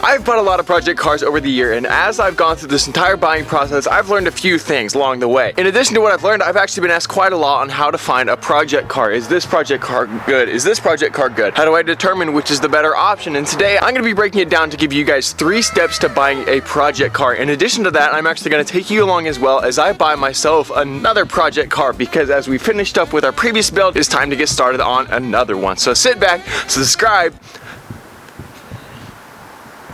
I've bought a lot of project cars over the year, and as I've gone through this entire buying process, I've learned a few things along the way. In addition to what I've learned, I've actually been asked quite a lot on how to find a project car. Is this project car good? Is this project car good? How do I determine which is the better option? And today I'm going to be breaking it down to give you guys 3 steps to buying a project car. In addition to that, I'm actually going to take you along as well as I buy myself another project car, because as we finished up with our previous build, it's time to get started on another one. So sit back, subscribe,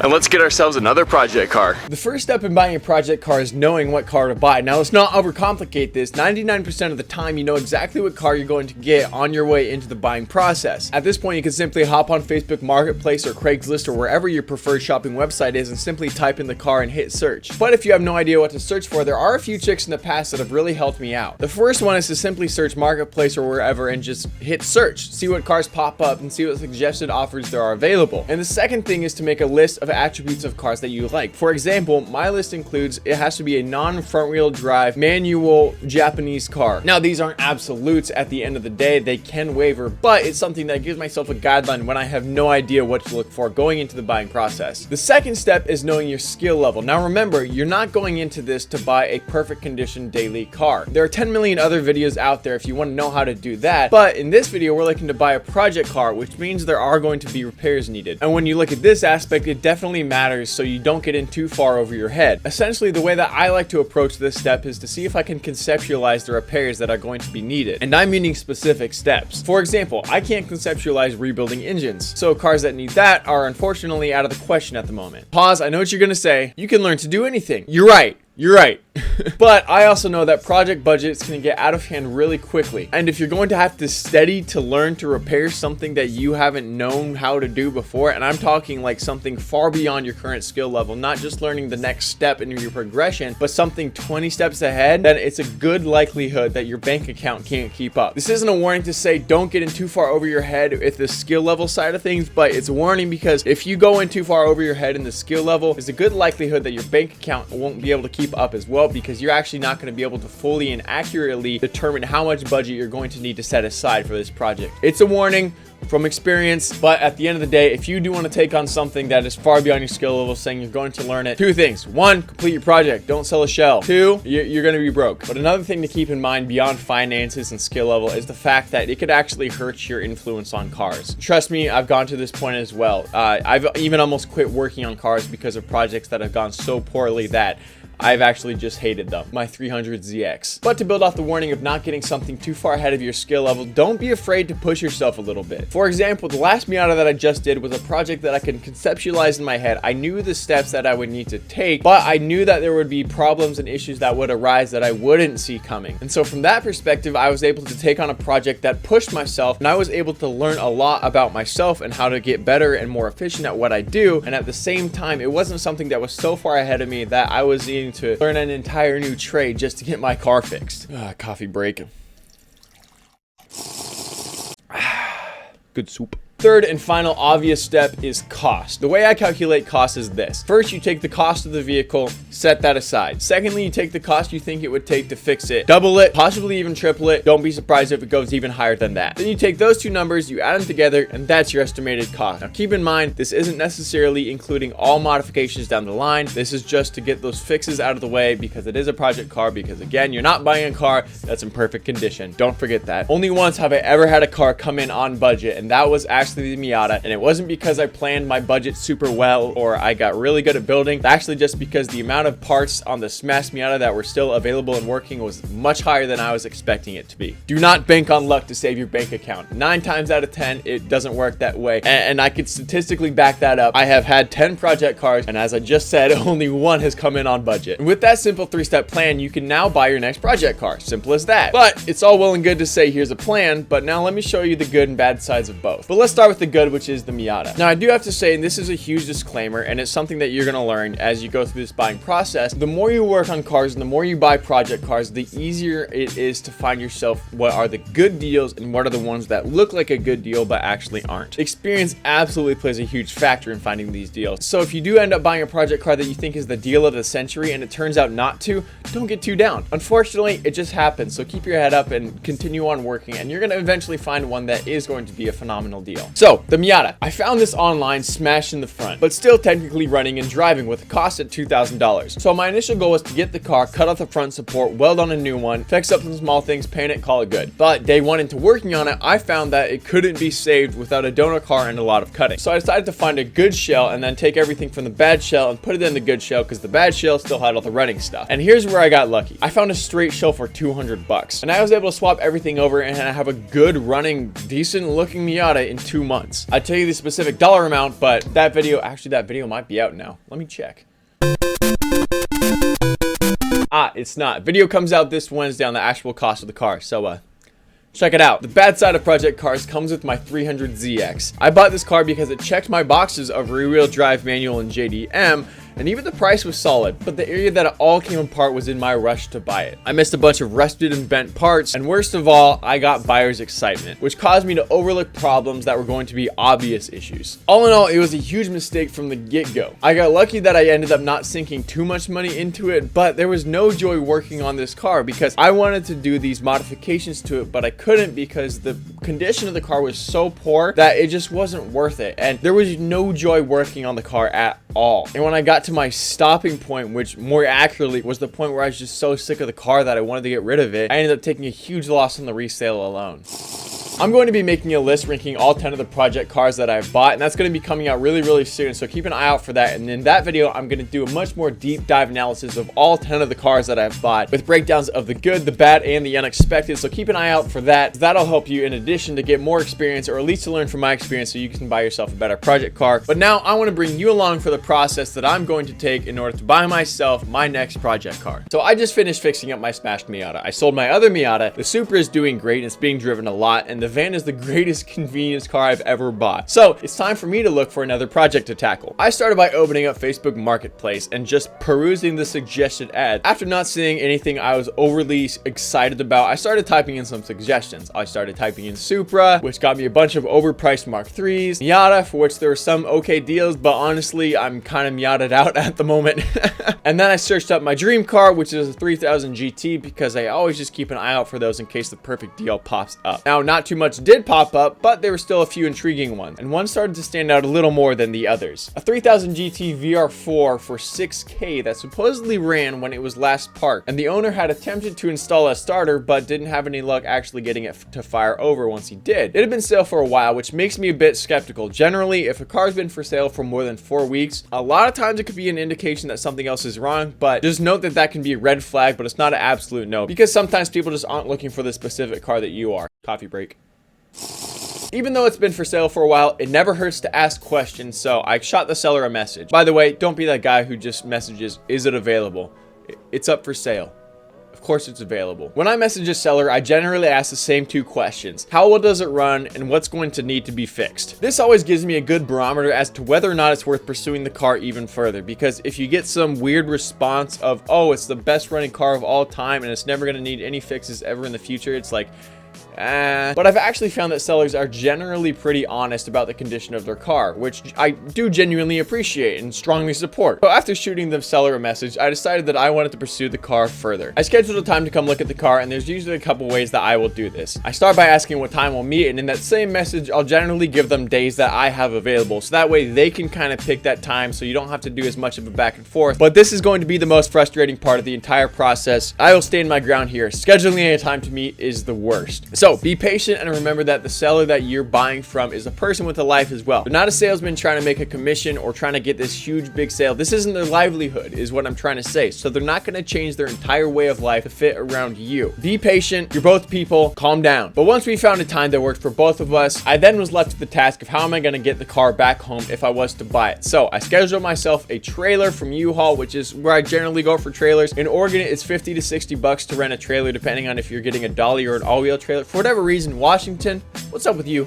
and let's get ourselves another project car. The first step in buying a project car is knowing what car to buy. Now, let's not overcomplicate this. 99% of the time, you know exactly what car you're going to get on your way into the buying process. At this point, you can simply hop on Facebook Marketplace or Craigslist or wherever your preferred shopping website is and simply type in the car and hit search. But if you have no idea what to search for, there are a few tricks in the past that have really helped me out. The first one is to simply search Marketplace or wherever and just hit search. See what cars pop up and see what suggested offers there are available. And the second thing is to make a list of attributes of cars that you like. For example, my list includes it has to be a non-front wheel drive manual Japanese car. Now, these aren't absolutes. At the end of the day, they can waver, but it's something that gives myself a guideline when I have no idea what to look for going into the buying process. The second step is knowing your skill level. Now remember, you're not going into this to buy a perfect condition daily car. There are 10 million other videos out there if you want to know how to do that, but in this video we're looking to buy a project car, which means there are going to be repairs needed. And when you look at this aspect, it definitely matters so you don't get in too far over your head. Essentially, the way that I like to approach this step is to see if I can conceptualize the repairs that are going to be needed. And I'm meaning specific steps. For example, I can't conceptualize rebuilding engines, so cars that need that are unfortunately out of the question at the moment. Pause, I know what you're gonna say. You can learn to do anything. You're right. You're right. But I also know that project budgets can get out of hand really quickly. And if you're going to have to study to learn to repair something that you haven't known how to do before, and I'm talking like something far beyond your current skill level, not just learning the next step in your progression, but something 20 steps ahead, then it's a good likelihood that your bank account can't keep up. This isn't a warning to say don't get in too far over your head with the skill level side of things, but it's a warning because if you go in too far over your head in the skill level, there's a good likelihood that your bank account won't be able to keep up as well, because you're actually not going to be able to fully and accurately determine how much budget you're going to need to set aside for this project. It's a warning from experience, but at the end of the day, if you do want to take on something that is far beyond your skill level, saying you're going to learn it, 2 things. 1, complete your project. Don't sell a shell. 2, you're going to be broke. But another thing to keep in mind beyond finances and skill level is the fact that it could actually hurt your influence on cars. Trust me, I've gone to this point as well. I've even almost quit working on cars because of projects that have gone so poorly that I've actually just hated them. My 300ZX. But to build off the warning of not getting something too far ahead of your skill level, don't be afraid to push yourself a little bit. For example, the last Miata that I just did was a project that I could conceptualize in my head. I knew the steps that I would need to take, but I knew that there would be problems and issues that would arise that I wouldn't see coming. And so from that perspective, I was able to take on a project that pushed myself, and I was able to learn a lot about myself and how to get better and more efficient at what I do. And at the same time, it wasn't something that was so far ahead of me that I was needing to learn an entire new trade just to get my car fixed. Coffee break. Good soup. Third and final obvious step is cost. The way I calculate cost is this. First, you take the cost of the vehicle, set that aside. Secondly, you take the cost you think it would take to fix it, double it, possibly even triple it. Don't be surprised if it goes even higher than that. Then you take those 2 numbers, you add them together, and that's your estimated cost. Now keep in mind, this isn't necessarily including all modifications down the line. This is just to get those fixes out of the way because it is a project car, because again, you're not buying a car that's in perfect condition. Don't forget that. Only once have I ever had a car come in on budget, and that was actually the Miata, and it wasn't because I planned my budget super well or I got really good at building. It's actually just because the amount of parts on the smashed Miata that were still available and working was much higher than I was expecting it to be. Do not bank on luck to save your bank account. 9 times out of 10, it doesn't work that way, and I could statistically back that up. I have had 10 project cars, and as I just said, only 1 has come in on budget. And with that simple 3-step plan, you can now buy your next project car. Simple as that. But it's all well and good to say here's a plan, but now let me show you the good and bad sides of both. But let's start with the good, which is the Miata. Now, I do have to say, and this is a huge disclaimer, and it's something that you're going to learn as you go through this buying process, the more you work on cars and the more you buy project cars, the easier it is to find yourself what are the good deals and what are the ones that look like a good deal but actually aren't. Experience absolutely plays a huge factor in finding these deals. So if you do end up buying a project car that you think is the deal of the century and it turns out not to, don't get too down. Unfortunately, it just happens. So keep your head up and continue on working, and you're going to eventually find one that is going to be a phenomenal deal. So the Miata, I found this online, smashed in the front, but still technically running and driving with a cost at $2,000. So my initial goal was to get the car, cut off the front support, weld on a new one, fix up some small things, paint it, call it good. But day one into working on it, I found that it couldn't be saved without a donor car and a lot of cutting. So I decided to find a good shell and then take everything from the bad shell and put it in the good shell because the bad shell still had all the running stuff. And here's where I got lucky. I found a straight shell for $200 and I was able to swap everything over and I have a good running, decent looking Miata in 2 months. I'd tell you the specific dollar amount, but that video might be out now. Let me check. It's not. Video comes out this Wednesday on the actual cost of the car, so check it out. The bad side of Project Cars comes with my 300ZX. I bought this car because it checked my boxes of rear-wheel drive, manual, and JDM, and even the price was solid, but the area that it all came apart was in my rush to buy it. I missed a bunch of rusted and bent parts, and worst of all, I got buyer's excitement, which caused me to overlook problems that were going to be obvious issues. All in all, it was a huge mistake from the get-go. I got lucky that I ended up not sinking too much money into it, but there was no joy working on this car because I wanted to do these modifications to it, but I couldn't because the condition of the car was so poor that it just wasn't worth it, and there was no joy working on the car at all. And when I got to my stopping point, which more accurately was the point where I was just so sick of the car that I wanted to get rid of it, I ended up taking a huge loss on the resale alone. I'm going to be making a list ranking all 10 of the project cars that I've bought, and that's going to be coming out really soon, so keep an eye out for that. And in that video, I'm going to do a much more deep dive analysis of all 10 of the cars that I've bought with breakdowns of the good, the bad, and the unexpected, so keep an eye out for that. That'll help you in addition to get more experience, or at least to learn from my experience so you can buy yourself a better project car. But now I want to bring you along for the process that I'm going to take in order to buy myself my next project car. So I just finished fixing up my smashed Miata. I sold my other Miata. The Supra is doing great and it's being driven a lot, and the van is the greatest convenience car I've ever bought. So it's time for me to look for another project to tackle. I started by opening up Facebook Marketplace and just perusing the suggested ads. After not seeing anything I was overly excited about, I started typing in some suggestions. I started typing in Supra, which got me a bunch of overpriced Mark IIIs, Miata, for which there were some okay deals, but honestly, I'm kind of Miata'd out at the moment. And then I searched up my dream car, which is a 3000 GT, because I always just keep an eye out for those in case the perfect deal pops up. Now, not too much did pop up, but there were still a few intriguing ones, and one started to stand out a little more than the others. A 3000 GT VR4 for $6K that supposedly ran when it was last parked, and the owner had attempted to install a starter but didn't have any luck actually getting it to fire over once he did. It had been sale for a while, which makes me a bit skeptical. Generally, if a car's been for sale for more than 4 weeks, a lot of times it could be an indication that something else is wrong, but just note that that can be a red flag, but it's not an absolute no, because sometimes people just aren't looking for the specific car that you are. Coffee break. Even though it's been for sale for a while, it never hurts to ask questions, so I shot the seller a message. By the way, don't be that guy who just messages, "Is it available?" It's up for sale. Of course it's available. When I message a seller, I generally ask the same 2 questions. How well does it run, and what's going to need to be fixed? This always gives me a good barometer as to whether or not it's worth pursuing the car even further, because if you get some weird response of, "Oh, it's the best running car of all time and it's never going to need any fixes ever in the future," it's like, but I've actually found that sellers are generally pretty honest about the condition of their car, which I do genuinely appreciate and strongly support. So after shooting the seller a message, I decided that I wanted to pursue the car further. I scheduled a time to come look at the car, and there's usually a couple ways that I will do this. I start by asking what time we'll meet, and in that same message, I'll generally give them days that I have available, so that way they can kind of pick that time so you don't have to do as much of a back and forth. But this is going to be the most frustrating part of the entire process. I will stand my ground here. Scheduling a time to meet is the worst. So be patient and remember that the seller that you're buying from is a person with a life as well. They're not a salesman trying to make a commission or trying to get this huge big sale. This isn't their livelihood, is what I'm trying to say. So they're not going to change their entire way of life to fit around you. Be patient. You're both people. Calm down. But once we found a time that worked for both of us, I then was left with the task of how am I going to get the car back home if I was to buy it. So I scheduled myself a trailer from U-Haul, which is where I generally go for trailers. In Oregon, it's 50 to 60 bucks to rent a trailer, depending on if you're getting a dolly or an all-wheel trailer. For whatever reason, Washington, what's up with you?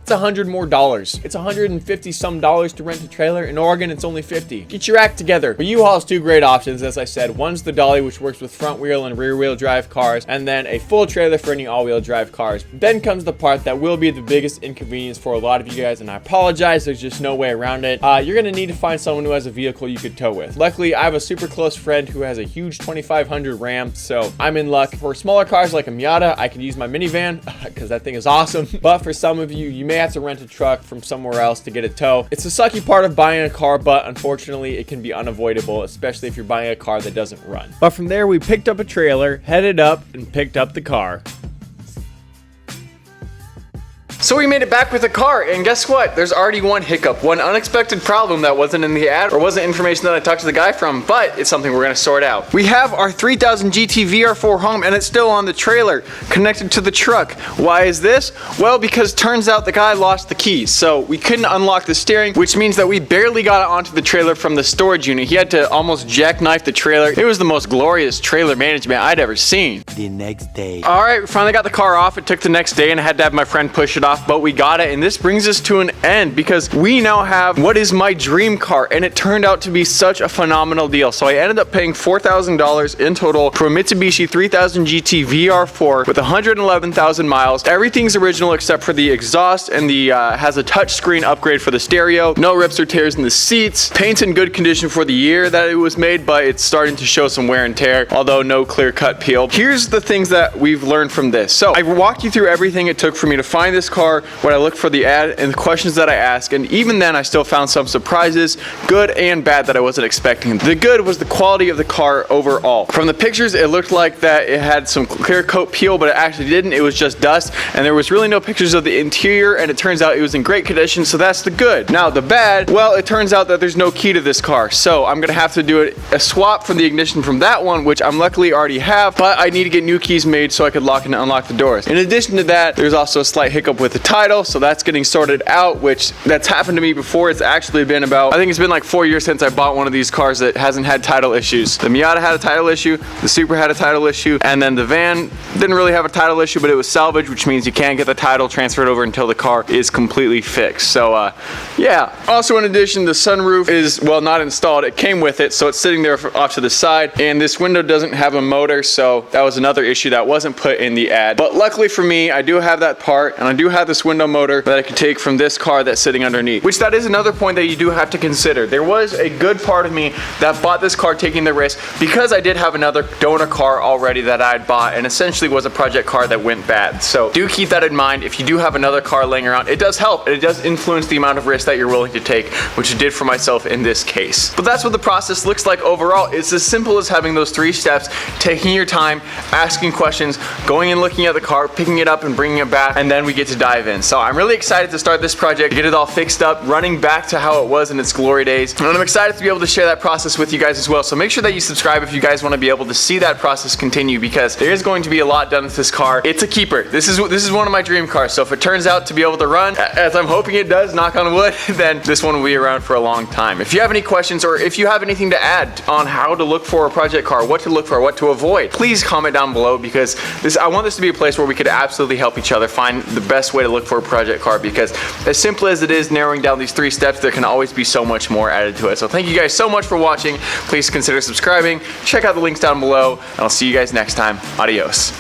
It's $100 more. It's $150 some to rent a trailer. In Oregon, it's only 50. Get your act together. But U-Haul has 2 great options, as I said. One's the dolly, which works with front wheel and rear wheel drive cars, and then a full trailer for any all-wheel drive cars. Then comes the part that will be the biggest inconvenience for a lot of you guys, and I apologize. There's just no way around it. You're gonna need to find someone who has a vehicle you could tow with. Luckily, I have a super close friend who has a huge 2500 Ram, so I'm in luck. For smaller cars like a Miata, I can use my minivan because that thing is awesome. But for some of you, you may may have to rent a truck from somewhere else to get a tow. It's the sucky part of buying a car, but unfortunately it can be unavoidable, especially if you're buying a car that doesn't run. But from there, we picked up a trailer, headed up, and picked up the car. So we made it back with the car, and guess what? There's already one hiccup, one unexpected problem that wasn't in the ad or wasn't information that I talked to the guy from, but it's something we're gonna sort out. We have our 3000 GT VR4 home, and it's still on the trailer, connected to the truck. Why is this? Well, because turns out the guy lost the keys, so we couldn't unlock the steering, which means that we barely got it onto the trailer from the storage unit. He had to almost jackknife the trailer. It was the most glorious trailer management I'd ever seen. The next day. All right, we finally got the car off. It took the next day, and I had to have my friend push it off, but we got it, and this brings us to an end because we now have what is my dream car, and it turned out to be such a phenomenal deal. So I ended up paying $4,000 in total for a Mitsubishi 3000 GT VR4 with 111,000 miles. Everything's original except for the exhaust, and the has a touchscreen upgrade for the stereo. No rips or tears in the seats. Paint's in good condition for the year that it was made, but it's starting to show some wear and tear, although no clear cut peel. Here's the things that we've learned from this. So I walked you through everything it took for me to find this car, what I looked for the ad, and the questions that I asked, and even then I still found some surprises, good and bad, that I wasn't expecting. The good was the quality of the car overall. From the pictures, it looked like that it had some clear coat peel, but it actually didn't. It was just dust, and there was really no pictures of the interior, and it turns out it was in great condition, so that's the good. Now the bad, well, it turns out that there's no key to this car, so I'm gonna have to do a swap from the ignition from that one, which I'm luckily already have, but I need to get new keys made so I could lock and unlock the doors. In addition to that, there's also a slight hiccup with the title, so that's getting sorted out, which that's happened to me before. It's actually been about, I think it's been like 4 years since I bought one of these cars that hasn't had title issues. The Miata had a title issue, the Supra had a title issue, and then the van didn't really have a title issue, but it was salvage, which means you can't get the title transferred over until the car is completely fixed. So yeah. Also, in addition, the sunroof is, well, not installed. It came with it, so it's sitting there off to the side, and this window doesn't have a motor, so that was another issue that wasn't put in the ad. But luckily for me, I do have that part, and I do have this window motor that I could take from this car that's sitting underneath, which that is another point that you do have to consider. There was a good part of me that bought this car taking the risk because I did have another donor car already that I'd bought, and essentially was a project car that went bad. So do keep that in mind. If you do have another car laying around, it does help, and it does influence the amount of risk that you're willing to take, which it did for myself in this case. But that's what the process looks like overall. It's as simple as having those 3 steps, taking your time, asking questions, going and looking at the car, picking it up and bringing it back, and then we get to dive in. So I'm really excited to start this project, get it all fixed up, running back to how it was in its glory days. And I'm excited to be able to share that process with you guys as well. So make sure that you subscribe if you guys want to be able to see that process continue, because there is going to be a lot done with this car. It's a keeper. This is one of my dream cars. So if it turns out to be able to run, as I'm hoping it does, knock on wood, then this one will be around for a long time. If you have any questions, or if you have anything to add on how to look for a project car, what to look for, what to avoid, please comment down below, because I want this to be a place where we could absolutely help each other find the best way to look for a project car, because as simple as it is narrowing down these 3 steps, there can always be so much more added to it. So thank you guys so much for watching. Please consider subscribing. Check out the links down below, and I'll see you guys next time. Adios.